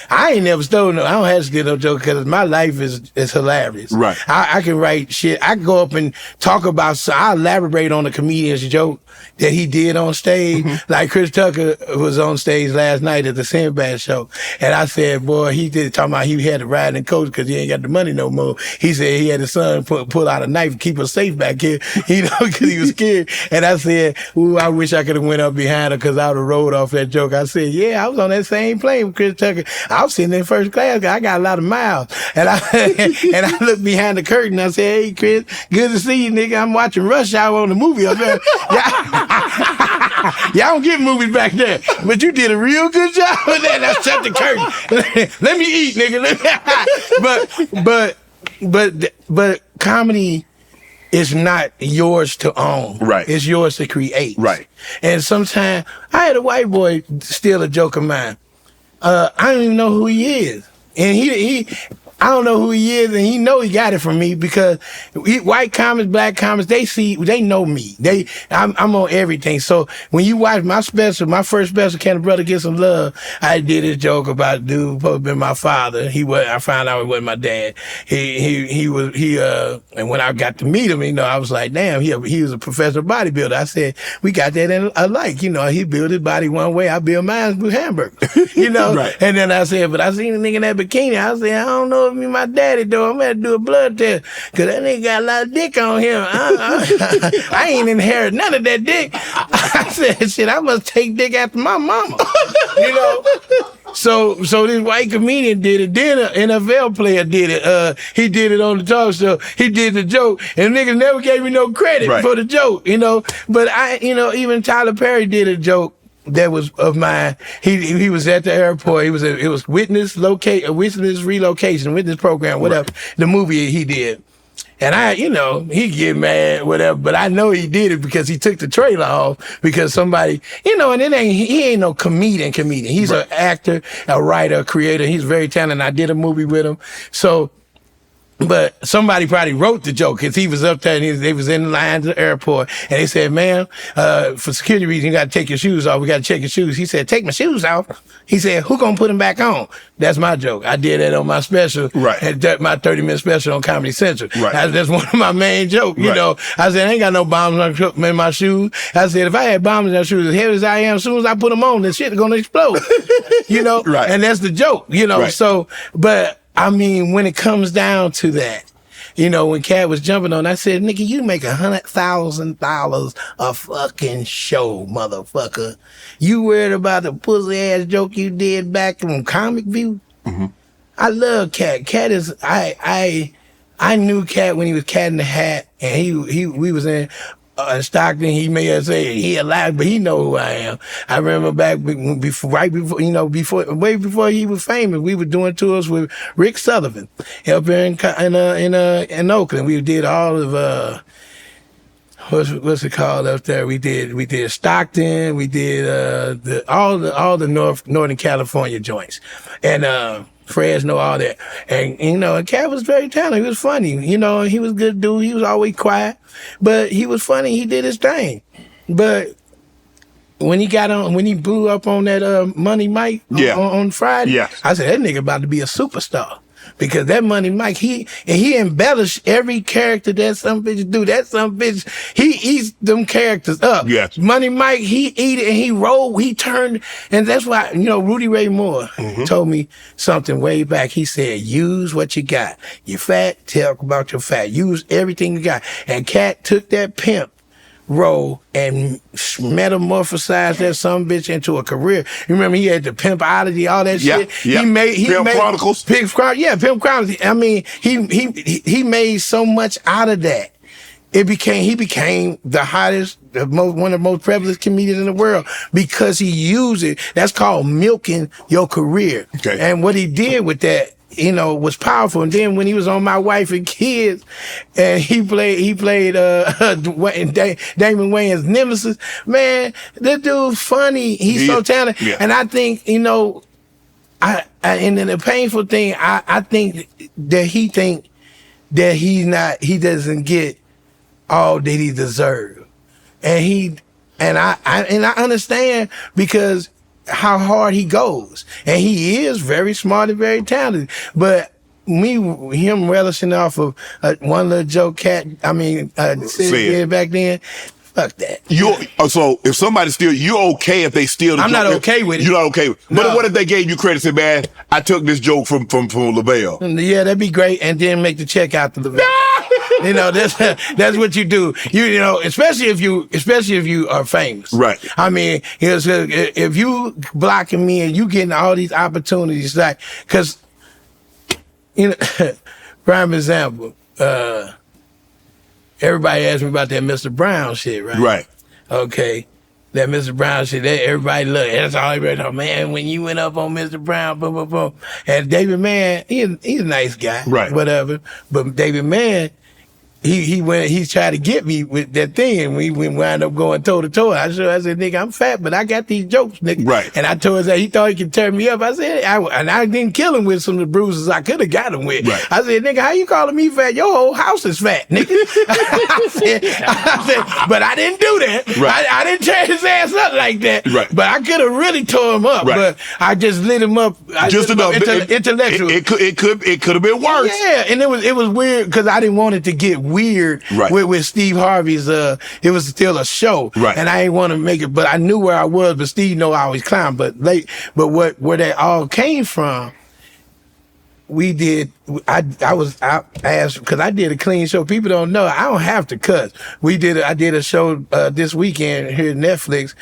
I ain't never stolen no. I don't have to steal no joke because my life is hilarious. Right. I can write shit. I can go up and talk about. I elaborate on a comedian's joke that he did on stage. Like Chris Tucker was on stage last night at the Sinbad show, and I said, boy, he did talking about he had to ride in coach because he ain't got the money no more. He said he had his son pull out a knife and keep us safe back here, because he was scared. And I said, ooh, I wish I could have went up behind her because I would have rolled off that joke. I said, yeah, I was on that same plane with Chris Tucker. I was sitting in first class. I got a lot of miles. And I looked behind the curtain. I said, hey, Chris, good to see you, nigga. I'm watching Rush Hour on the movie up there. Y'all don't get movies back there, but you did a real good job with that. Now shut the curtain. Let me eat, nigga. But comedy is not yours to own. Right. It's yours to create. Right. And sometimes I had a white boy steal a joke of mine. I don't even know who he is. And I don't know who he is, and he know he got it from me because white comics, black comics, they know me. I'm on everything. So when you watch my first special, Can a Brother Get Some Love, I did a joke about dude supposed to be my father. I found out he wasn't my dad. And when I got to meet him, I was like, damn, he was a professional bodybuilder. I said, we got that in alike. He built his body one way, I build mine with hamburgers. Right. And then I said, but I seen a nigga in that bikini. I said, I don't know if me my daddy though. I'm gonna do a blood test because that nigga got a lot of dick on him. I ain't inherit none of that dick. I said, shit, I must take dick after my mama. So this white comedian did it. Then an NFL player did it. He did it on the talk show. He did the joke, and niggas never gave me no credit for the joke. But even Tyler Perry did a joke that was of mine. He was at the airport. It was witness relocation, witness program, whatever, the movie he did. And he get mad, whatever, but I know he did it because he took the trailer off because somebody, and he ain't no comedian. He's an actor, a writer, a creator. He's very talented. I did a movie with him. So, but somebody probably wrote the joke because he was up there and they was in line to the airport and they said, ma'am, for security reasons, you got to take your shoes off. We got to check your shoes. He said, take my shoes off. He said, who gonna put them back on? That's my joke. I did that on my special, my 30-minute special on Comedy Central. Right. That's one of my main jokes, I said, I ain't got no bombs in my shoes. I said, if I had bombs in my shoes, as heavy as I am, as soon as I put them on, this shit is gonna explode. Right. And that's the joke, Right. So, but I mean, when it comes down to that, when Cat was jumping on, I said, nigga, you make $100,000 a fucking show, motherfucker. You worried about the pussy ass joke you did back on Comic View? Mm-hmm. I love Cat. Cat is, I knew Cat when he was Cat in the Hat, and we was in Stockton. He may have said he alive, but he know who I am. I remember back way before he was famous, we were doing tours with Rick Sullivan up here in Oakland. We did all of what's it called up there? We did Stockton. We did all the Northern California joints, and Fresno, all that. And Cat was very talented. He was funny. He was a good dude. He was always quiet, but he was funny. He did his thing. But when he blew up on that Money Mike on Friday, I said, that nigga about to be a superstar. Because that Money Mike, he embellished every character that some bitch do. That some bitch, he eats them characters up. Yes. Money Mike, he eat it and he rolled, he turned, and that's why, Rudy Ray Moore told me something way back. He said, use what you got. You fat, talk about your fat. Use everything you got. And Cat took that pimp role and metamorphosized that some bitch into a career. You remember he had the Pimpology, all that shit. Yeah. He made Chronicles. Pimp Chronicles. I mean, he made so much out of that. He became the hottest, one of the most prevalent comedians in the world because he used it. That's called milking your career. Okay. And what he did with that, was powerful. And then when he was on My Wife and Kids, and he played Damon Wayans' nemesis, man, that dude's funny. He's so talented. Yeah. And I think, and then the painful thing, I think that he doesn't get all that he deserves. And I understand because how hard he goes. And he is very smart and very talented. But him relishing off of one little joke said back then, fuck that. So if somebody steal, you're okay if they steal the I'm joke? not okay with it. You're not okay with it. But what if they gave you credit and said, man, I took this joke from Lavell? Yeah, that'd be great. And then make the check out to Lavell. You know, that's what you do. You know, especially if you are famous. Right. I mean, if you blocking me and you getting all these opportunities, like, cause, you know, prime example, everybody asked me about that Mr. Brown shit, right? Right. Okay. That Mr. Brown shit, everybody look. That's all everybody know. Man, when you went up on Mr. Brown, boom, boom, boom. And David Mann, he's a nice guy. Right. Whatever. But David Mann, he tried to get me with that thing, and we wound up going toe to toe. I said, nigga, I'm fat, but I got these jokes, nigga. Right. And I told him that he thought he could turn me up. I said, and I didn't kill him with some of the bruises I could have got him with. Right. I said, nigga, how you calling me fat? Your whole house is fat, nigga. I said, but I didn't do that. Right. I didn't tear his ass up like that. Right. But I could have really tore him up. Right. But I just lit him up. Just enough. Intellectual. It could have been worse. Yeah, and it was weird because I didn't want it to get weird. Right. With Steve Harvey's, it was still a show, right? And I didn't want to make it, but I knew where I was. But Steve know I always clown. But where that all came from, we did. I asked because I did a clean show. People don't know I don't have to cuss. I did a show this weekend here at Netflix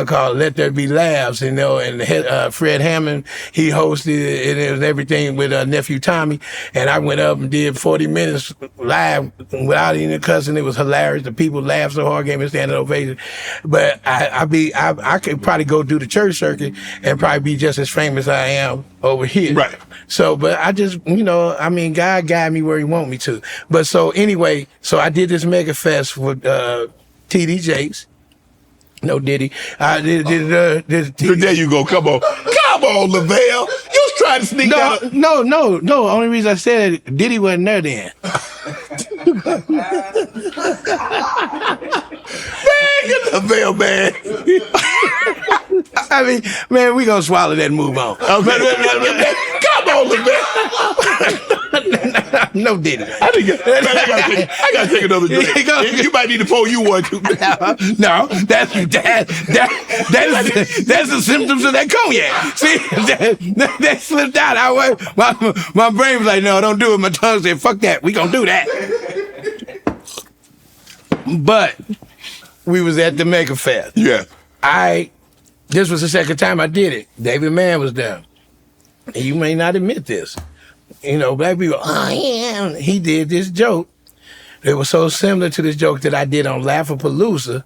called "Let There Be Laughs," you know, and Fred Hammond, he hosted it, and it was everything with nephew Tommy, and I went up and did 40 minutes live without any cussing. It was hilarious. The people laughed so hard, gave me a standing ovation. But I could probably go do the church circuit and probably be just as famous as I am over here. Right. So, but I just, you know, I mean, God guide me where he want me to. But so anyway, so I did this mega fest with TD Jakes. No Diddy. I did there you go. Come on, Lavell. You was trying to sneak out. No. Only reason I said it, Diddy wasn't there then. Man, Lavell, man. I mean, man, we gonna swallow that and move on. Okay. Come on, Lavell. No Diddy. I gotta take another drink. You might need to pour you one too. No, that's the symptoms of that cognac. See, that slipped out. My brain was like, no, don't do it. My tongue said, fuck that. We gonna do that. But we was at the Mega Fest. Yeah. This was the second time I did it. David Mann was there. And you may not admit this. You know, black people, oh yeah. He did this joke. It was so similar to this joke that I did on Laugh-A-Palooza.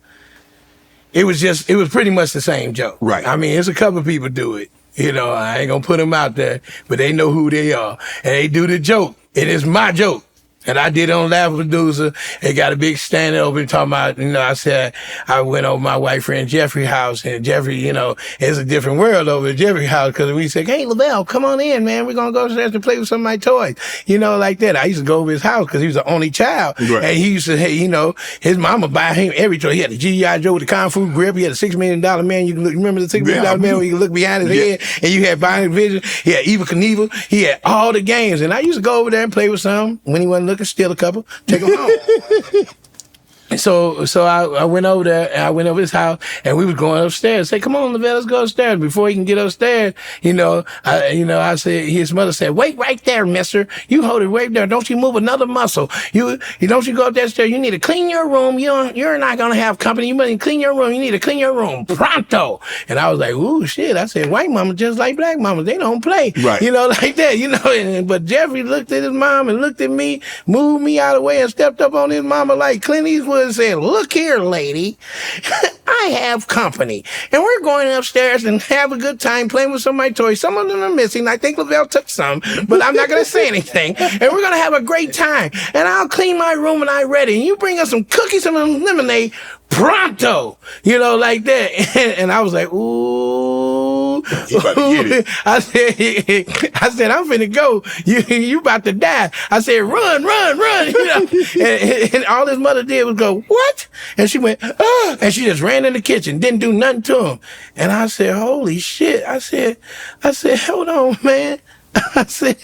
It was pretty much the same joke. Right. I mean, there's a couple of people do it. You know, I ain't gonna put them out there, but they know who they are. And they do the joke. It is my joke. And I did it on Laugh-A-Palooza. They got a big stand over talking about, you know, I said, I went over my white friend Jeffrey's house, and Jeffrey, you know, it's a different world over at Jeffrey's house, because we said, hey, Lavell, come on in, man. We're going to go upstairs to play with some of my toys. You know, like that. I used to go over his house because he was the only child. Right. And he used to, hey, you know, his mama buy him every toy. He had the G.I. Joe with the Kung Fu grip. He had a $6 million man. You can look, remember the $6 million man where you can look behind his head, and you had Bionic Vision. He had Evil Knievel. He had all the games. And I used to go over there and play with some. When he wasn't looking, steal a couple. Take him home. So I went over there, and I went over his house, and we was going upstairs. Say, come on, Lavell, let's go upstairs. Before he can get upstairs, I said, his mother said, wait right there, mister. You hold it right there. Don't you move another muscle. Don't you go up that stair. You need to clean your room. You're not going to have company. You must clean your room. You need to clean your room pronto. And I was like, ooh, shit. I said, white mama just like black mama. They don't play. Right. You know, like that, you know. But Jeffrey looked at his mom and looked at me, moved me out of the way, and stepped up on his mama like Clint Eastwood and said, look here, lady, I have company, and we're going upstairs and have a good time playing with some of my toys. Some of them are missing. I think Lavell took some, but I'm not going to say anything. And we're going to have a great time, and I'll clean my room when I'm ready. And you bring us some cookies and lemonade pronto, like that. And I was like, ooh. You about to get it. I said, I'm finna go. You about to die. I said, run. And all his mother did was go, what? And she went, ah, and she just ran in the kitchen, didn't do nothing to him. And I said, holy shit. I said, hold on, man. I said,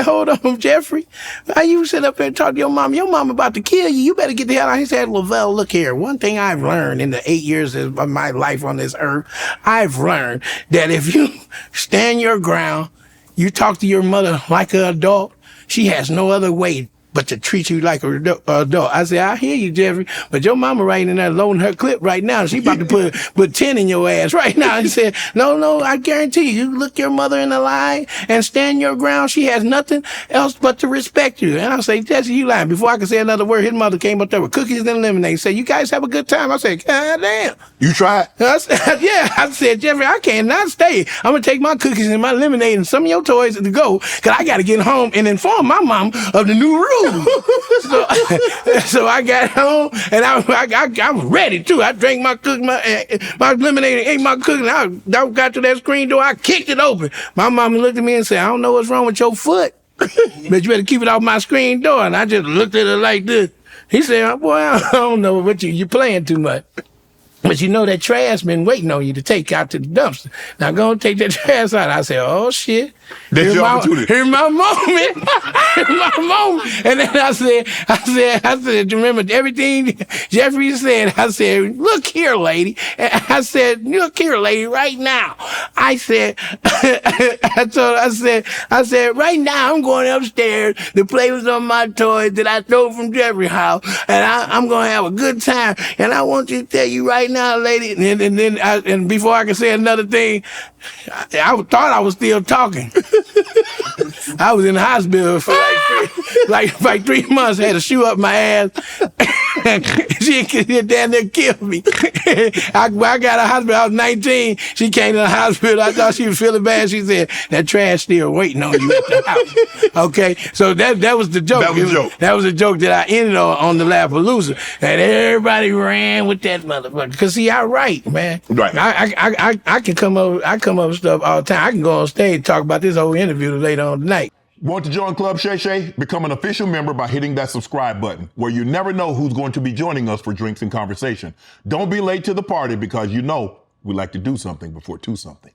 hold on, Jeffrey. Why you sit up there and talk to your mom? Your mom about to kill you. You better get the hell out. He said, Lavell, look here. One thing I've learned in the 8 years of my life on this earth, I've learned that if you stand your ground, you talk to your mother like an adult, she has no other way but to treat you like an adult. I said, I hear you, Jeffrey, but your mama right in there loading her clip right now. She about to put 10 in your ass right now. He said, no, I guarantee you look your mother in the eye and stand your ground. She has nothing else but to respect you. And I say, Jesse, you lying. Before I could say another word, his mother came up there with cookies and lemonade. Said, you guys have a good time. I said, God damn. You tried? I said, yeah. I said, Jeffrey, I cannot stay. I'm going to take my cookies and my lemonade and some of your toys to go because I got to get home and inform my mom of the new rules. So I got home and I was ready too. I drank my lemonade and ate my cookies. I got to that screen door. I kicked it open. My mama looked at me and said, I don't know what's wrong with your foot, but you better keep it off my screen door. And I just looked at her like this. He said, boy, I don't know what you're playing too much. But that trash been waiting on you to take out to the dumpster. Now go and take that trash out. I said, oh shit. That's your opportunity. Here's my moment. Here's my moment. And then I said, remember everything Jeffrey said? I said, look here, lady. And I said, look here, lady, right now. I said, I said, right now I'm going upstairs to play with some of my toys that I stole from Jeffrey's house. And I'm going to have a good time. And I want you to tell you right now, lady. And before I could say another thing, I thought I was still talking. I was in the hospital for like 3 months. Had a shoe up my ass. She damn near killed me. I got a hospital. I was 19. She came to the hospital. I thought she was feeling bad. She said, that trash still waiting on you at the house. Okay, so that was the joke. That was a joke that I ended on the Lavapalooza. And everybody ran with that motherfucker. Because see, I write, man. Right. I can come up with stuff all the time. I can go on stage and talk about this whole interview later on tonight. Want to join Club Shay Shay? Become an official member by hitting that subscribe button, where you never know who's going to be joining us for drinks and conversation. Don't be late to the party because we like to do something before 2 something.